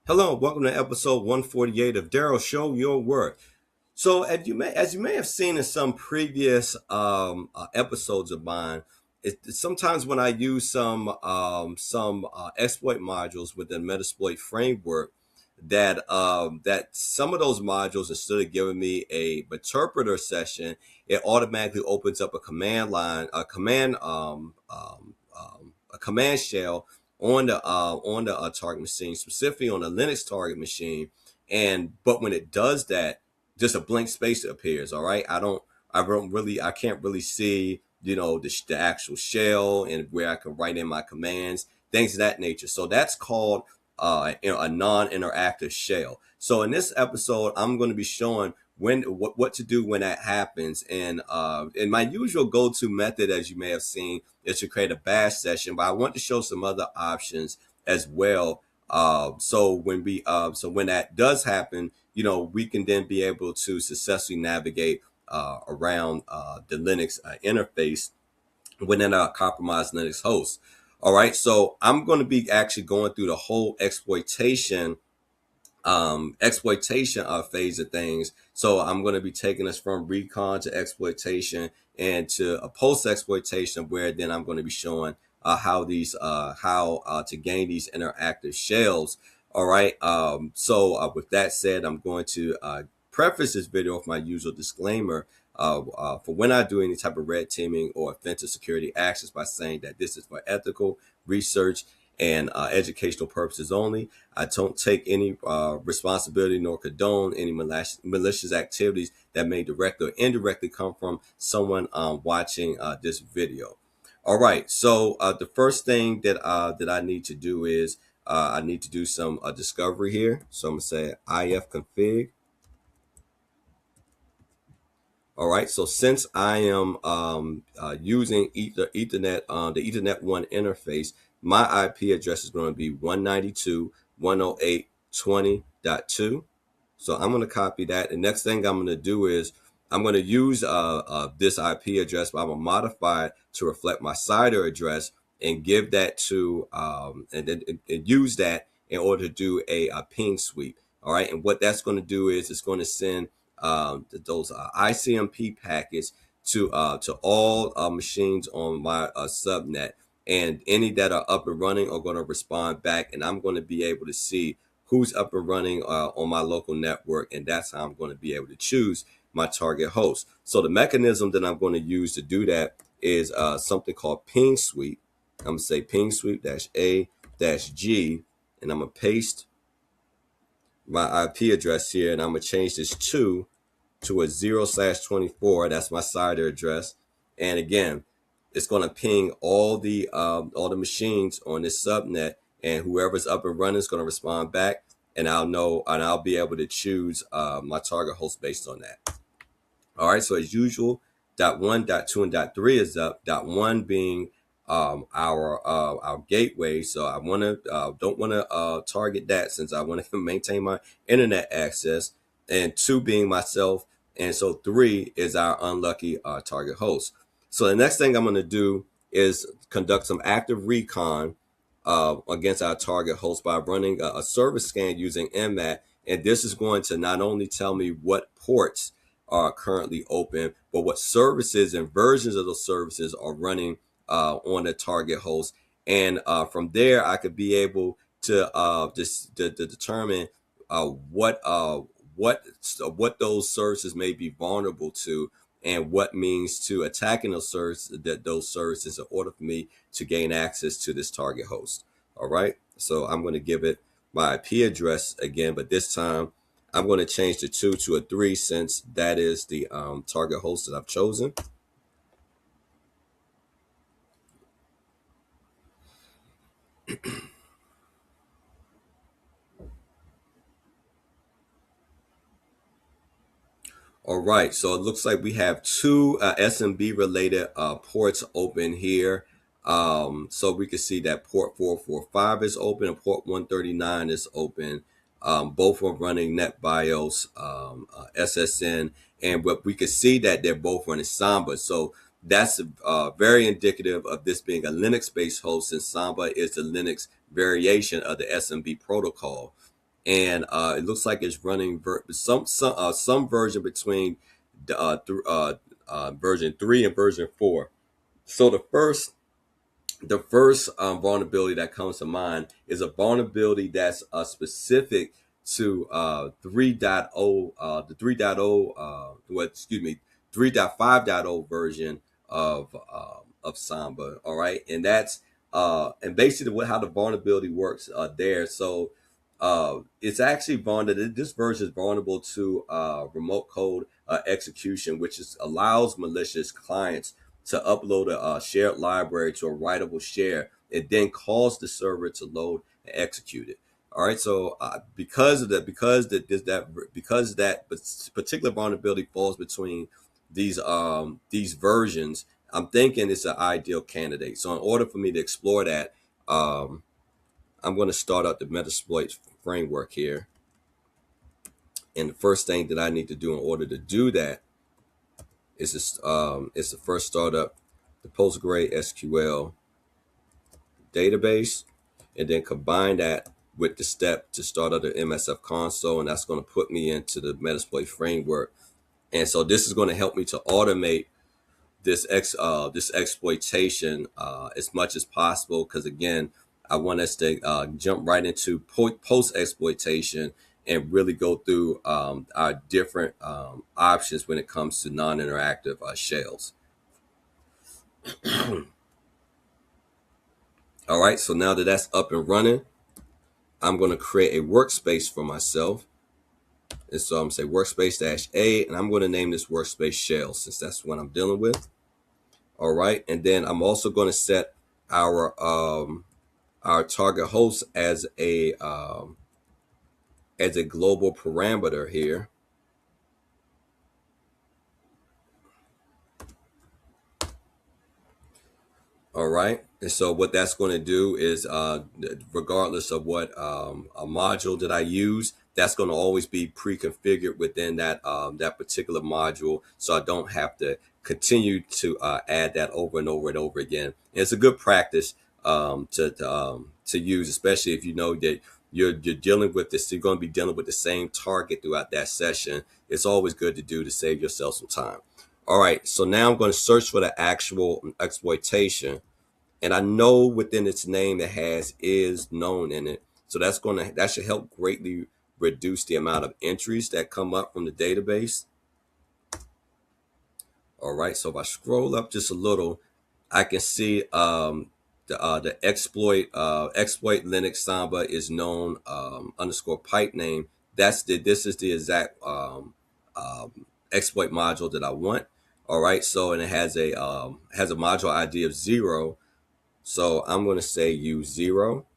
Hello, welcome to episode 148 of Daryl Show Your Work. So, as you may have seen in some previous episodes of mine, sometimes when I use some exploit modules within Metasploit framework, that some of those modules, instead of giving me a interpreter session, it automatically opens up a command line, a command shell on the target machine, specifically on the Linux target machine. But when it does that, just a blank space appears. All right, I can't really see the actual shell and where I can write in my commands, things of that nature. So that's called a non-interactive shell. So in this episode, I'm going to be showing what to do when that happens. And my usual go-to method, as you may have seen, is to create a bash session, but I want to show some other options as well. So when that does happen, we can then be able to successfully navigate around the Linux interface within a compromised Linux host. All right, so I'm going to be actually going through the whole exploitation phase of things. So I'm going to be taking us from recon to exploitation and to a post exploitation, where then I'm going to be showing how to gain these interactive shells. All right. With that said, I'm going to preface this video with my usual disclaimer. For when I do any type of red teaming or offensive security actions, by saying that this is for ethical research and educational purposes only. I don't take any responsibility nor condone any malicious activities that may directly or indirectly come from someone watching this video. All right, so the first thing that I need to do is I need to do some discovery here. So I'm gonna say ifconfig. All right, so since I am using Ethernet, the Ethernet 1 interface, my IP address is going to be 192.168.20.2. So I'm going to copy that. The next thing I'm going to do is I'm going to use this IP address, but I'm going to modify it to reflect my CIDR address and give that to and use that in order to do a ping sweep. All right, and what that's going to do is it's going to send those ICMP packets to all machines on my subnet, and any that are up and running are going to respond back, and I'm going to be able to see who's up and running on my local network, and that's how I'm going to be able to choose my target host. So the mechanism that I'm going to use to do that is something called ping sweep. I'm going to say ping sweep -a-g, and I'm going to paste my IP address here, and I'm going to change this to a 0/24. That's my CIDR address. And again, it's going to ping all the machines on this subnet, and whoever's up and running is going to respond back, and I'll be able to choose my target host based on that. All right, so as usual, .1, .2, and .3 is up. .1 being our gateway. So I don't want to target that, since I want to maintain my internet access. And 2 being myself, and so 3 is our unlucky target host. So the next thing I'm going to do is conduct some active recon against our target host by running a service scan using nmap. And this is going to not only tell me what ports are currently open, but what services and versions of those services are running on the target host. And from there, I could be able to to determine what those services may be vulnerable to, and what means to attacking those services in order for me to gain access to this target host. All right, so I'm going to give it my IP address again, but this time I'm going to change the 2 to a 3, since that is the target host that I've chosen. All right, so it looks like we have 2 SMB related ports open here. So we can see that port 445 is open and port 139 is open. Both are running NetBIOS SSN, and what we can see that they're both running Samba. So that's very indicative of this being a Linux-based host, since Samba is the Linux variation of the SMB protocol. and it looks like it's running some version between version 3 and version 4. So the first vulnerability that comes to mind is a vulnerability that's specific to 3.0, the 3.0, well, excuse me, 3.5.0 version of Samba. All right, and that's and basically how the vulnerability works there. So it's actually vulnerable. This version is vulnerable to remote code execution, which allows malicious clients to upload a shared library to a writable share and then cause the server to load and execute it. All right, so because that particular vulnerability falls between these versions, I'm thinking it's an ideal candidate. So in order for me to explore that, I'm going to start up the Metasploit framework here. And the first thing that I need to do in order to do that is to first start up the PostgreSQL database, and then combine that with the step to start up the msfconsole, and that's going to put me into the Metasploit framework. And so this is going to help me to automate this exploitation as much as possible, because again, I want us to jump right into post exploitation and really go through our different options when it comes to non-interactive shells. All right, so now that that's up and running, I'm going to create a workspace for myself. And so I'm going to say workspace -a, and I'm going to name this workspace shell since that's what I'm dealing with. All right, and then I'm also going to set our target host as a global parameter here. All right, and so what that's going to do is, regardless of what a module that I use, that's going to always be pre-configured within that particular module, so I don't have to continue to add that over and over and over again. And it's a good practice to use, especially if you know that you're dealing with this. You're going to be dealing with the same target throughout that session. It's always good to do to save yourself some time. All right, so now I'm going to search for the actual exploitation, and I know within its name it has is known in it. So that should help greatly reduce the amount of entries that come up from the database. All right, so if I scroll up just a little, I can see the exploit Linux Samba is known underscore pipe name. This is the exact exploit module that I want. All right, so and it has a module ID of 0. So I'm going to say use 0.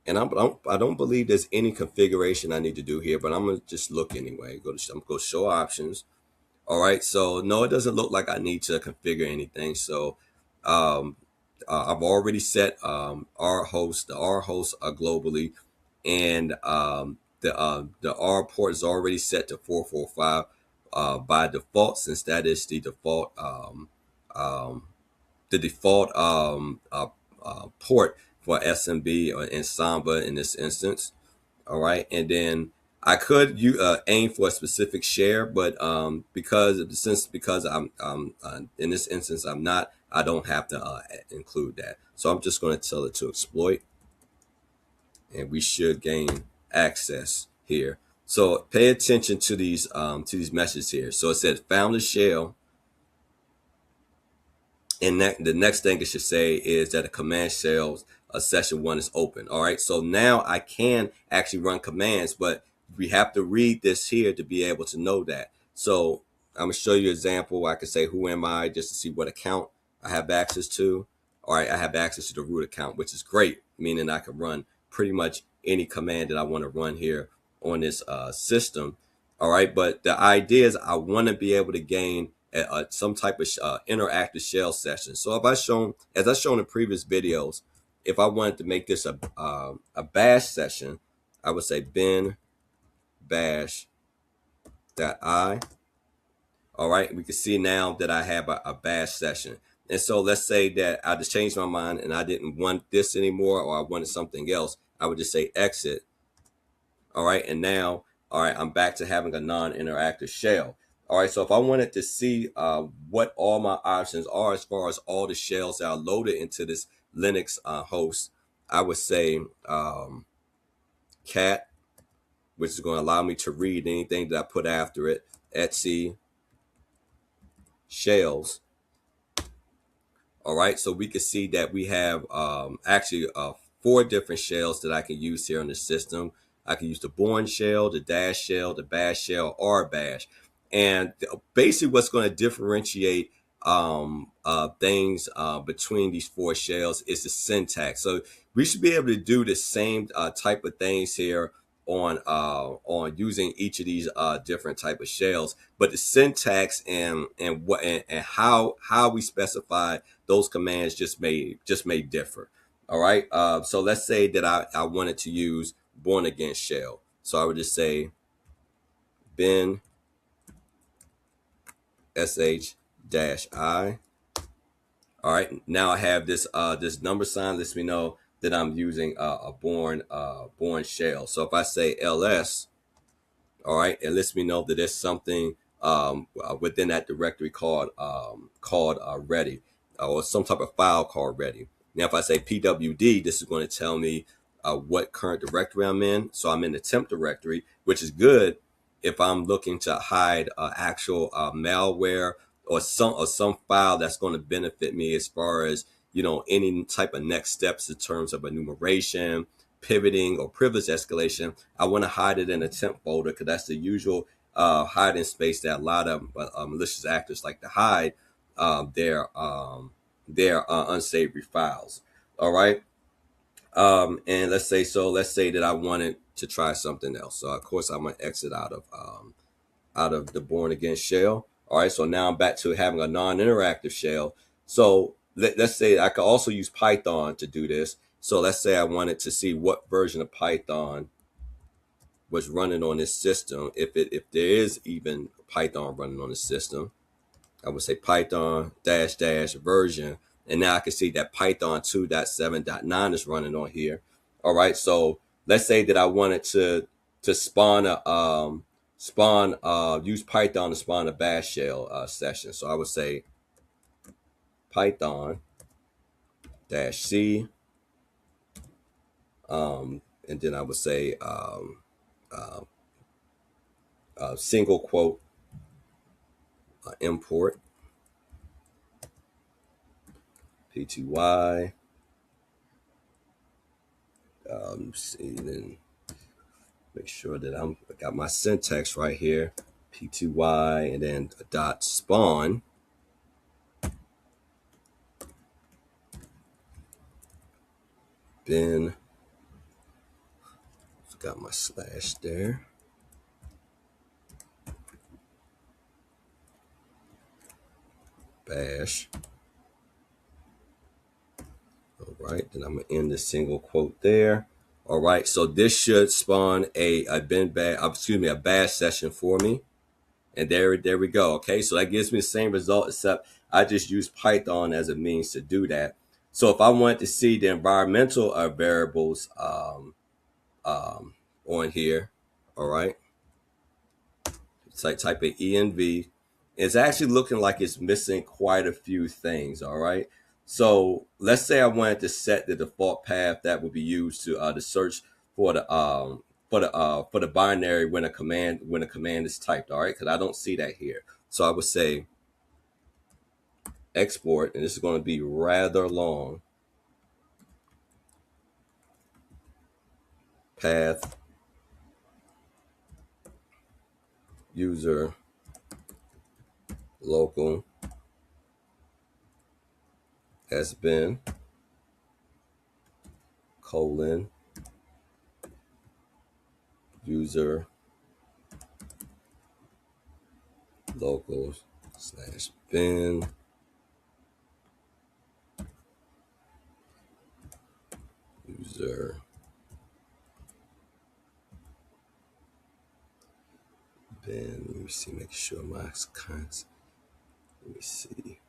And I don't believe there's any configuration I need to do here, but I'm going to just look anyway. I'm going to go show options. All right, so no, it doesn't look like I need to configure anything. So I've already set the R host globally, and the R port is already set to 445 by default, since that is the default port for SMB and Samba in this instance. All right, and then I could aim for a specific share, but because I'm in this instance I don't have to include that. So I'm just going to tell it to exploit, and we should gain access here. So pay attention to these messages here. So it says found the shell. And the next thing it should say is that a command shell session 1 is open. All right, so now I can actually run commands, but we have to read this here to be able to know that. So I'm gonna show you an example. I can say who am I, just to see what account I have access to. All right, I have access to the root account, which is great, meaning I can run pretty much any command that I want to run here on this system. All right, but the idea is I want to be able to gain some type of interactive shell session. So if as I've shown in previous videos, if I wanted to make this a bash session, I would say bin bash.i. All right, we can see now that I have a bash session. And so let's say that I just changed my mind and I didn't want this anymore, or I wanted something else. I would just say exit. All right, and now, all right, I'm back to having a non-interactive shell. All right, so if I wanted to see what all my options are as far as all the shells that are loaded into this Linux host, I would say cat, which is going to allow me to read anything that I put after it, etc shells. All right, so we can see that we have actually 4 different shells that I can use here on the system. I can use the Bourne shell, the Dash shell, the Bash shell, or Bash. And basically what's going to differentiate things between these 4 shells is the syntax. So we should be able to do the same type of things here on using each of these different type of shells, but the syntax and what and how we specify those commands just may differ. All right. So let's say that I wanted to use born again shell. So I would just say bin sh-i. All right. Now I have this number sign lets me know that I'm using a born shell. So if I say ls, all right, it lets me know that there's something within that directory called ready, or some type of file called ready. Now, if I say pwd, this is going to tell me what current directory I'm in. So I'm in the temp directory, which is good if I'm looking to hide actual malware or some file that's going to benefit me as far as any type of next steps in terms of enumeration, pivoting, or privilege escalation. I want to hide it in a temp folder because that's the usual hiding space that a lot of malicious actors like to hide their unsavory files. All right. And let's say that I wanted to try something else. So of course I'm gonna exit out of the born again shell. All right. So now I'm back to having a non-interactive shell. So let's say I could also use Python to do this. So let's say I wanted to see what version of Python was running on this system. If there is even Python running on the system, I would say Python -- version. And now I can see that Python 2.7.9 is running on here. All right. So let's say that I wanted to spawn use Python to spawn a bash shell session. So I would say Python -c, and then I would say single quote import pty. See, then make sure that I got my syntax right here. Pty and then .spawn. Then got my slash there. Bash. All right, then I'm gonna end the single quote there. All right, so this should spawn a bash session for me. And there we go. Okay, so that gives me the same result, except I just use Python as a means to do that. So if I wanted to see the environmental variables on here, all right, type of env. It's actually looking like it's missing quite a few things. All right, so let's say I wanted to set the default path that would be used to search for the binary when a command is typed. All right, because I don't see that here. So I would say export, and this is going to be rather long. Path user local sbin colon user local / bin user bin. Let me see, make sure my kinds. Let me see.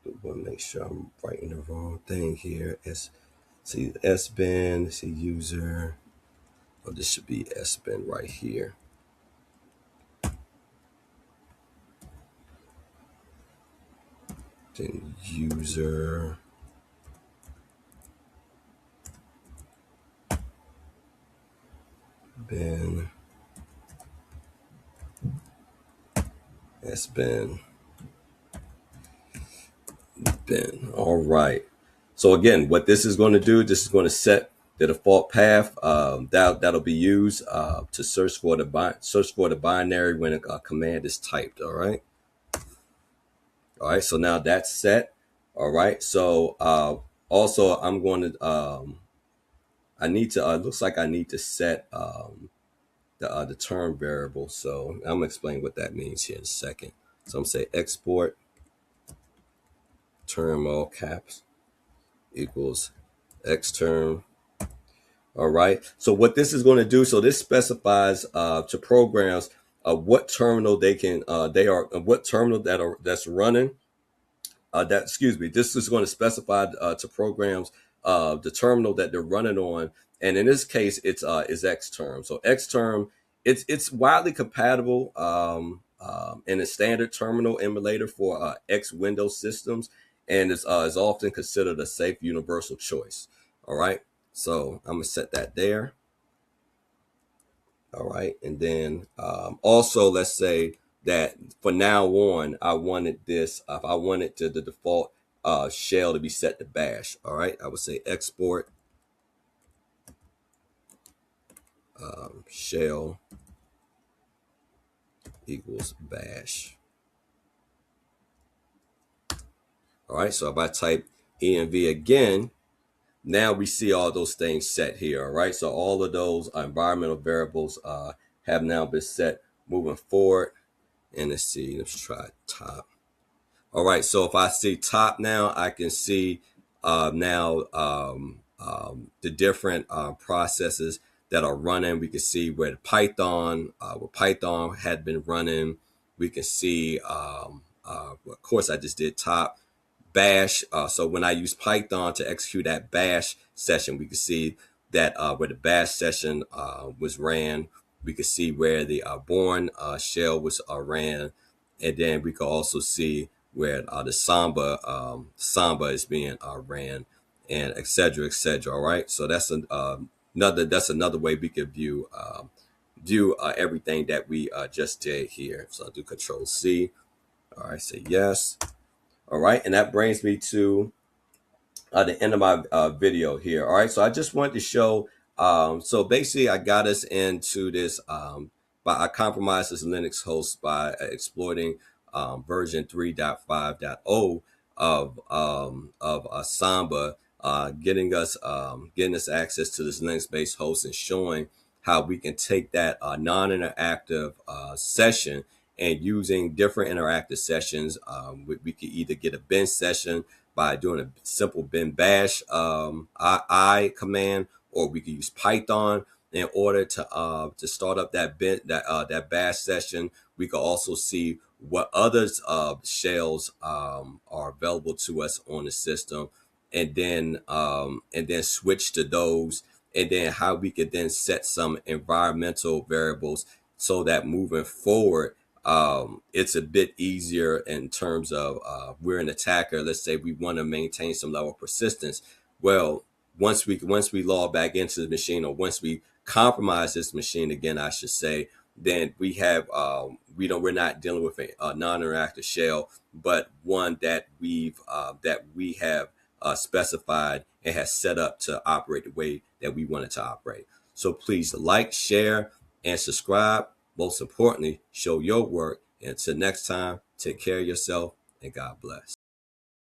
I want to make sure I'm writing the wrong thing here. See sbin, see user. Oh, this should be sbin right here. Then user. Bin. Sbin. Bin. All right. So again, what this is going to do, this is going to set the default path that'll be used to search for the binary when a command is typed. All right. All right. So now that's set. All right. So also I'm going to I need to looks like I need to set the term variable. So I'm gonna explain what that means here in a second. So I'm gonna say export term all caps equals xterm. All right. So what this is going to do, so this specifies to programs what terminal what terminal that's running. This is going to specify to programs the terminal that they're running on, and in this case, it's is xterm. So xterm, it's widely compatible in a standard terminal emulator for X Windows systems, and is often considered a safe universal choice. All right. So I'm gonna set that there. All right, and then also let's say that for now on, I wanted this. If I wanted to the default shell to be set to bash. All right, I would say export shell equals bash. All right, so if I type env again, now we see all those things set here. All right, so all of those environmental variables have now been set moving forward. And let's see, let's try top. All right, so if I see top now, I can see now the different processes that are running. We can see where the Python had been running. We can see, of course, I just did top bash. So when I use Python to execute that bash session, we can see that where the bash session was ran. We could see where the born shell was ran, and then we could also see where the samba is being ran, and et cetera, et cetera. All right, so that's another way we could view everything that we just did here. So I'll do Control C. All right, say yes. All right, and that brings me to the end of my video here. All right, so I just wanted to show. So basically, I got us into this. I compromised this Linux host by exploiting version 3.5.0 of Samba, getting us access to this Linux-based host and showing how we can take that non-interactive session and using different interactive sessions. We could either get a bin session by doing a simple bin bash I command, or we could use Python in order to start up that that bash session. We could also see what other shells are available to us on the system, and then switch to those, and then how we could then set some environmental variables so that moving forward it's a bit easier in terms of we're an attacker. Let's say we want to maintain some level of persistence. Well, once we log back into the machine, or once we compromise this machine again, I should say, then we have we're not dealing with a non-interactive shell, but one that we have specified and has set up to operate the way that we want it to operate. So please like, share, and subscribe. Most importantly, show your work. Until next time, take care of yourself, and God bless.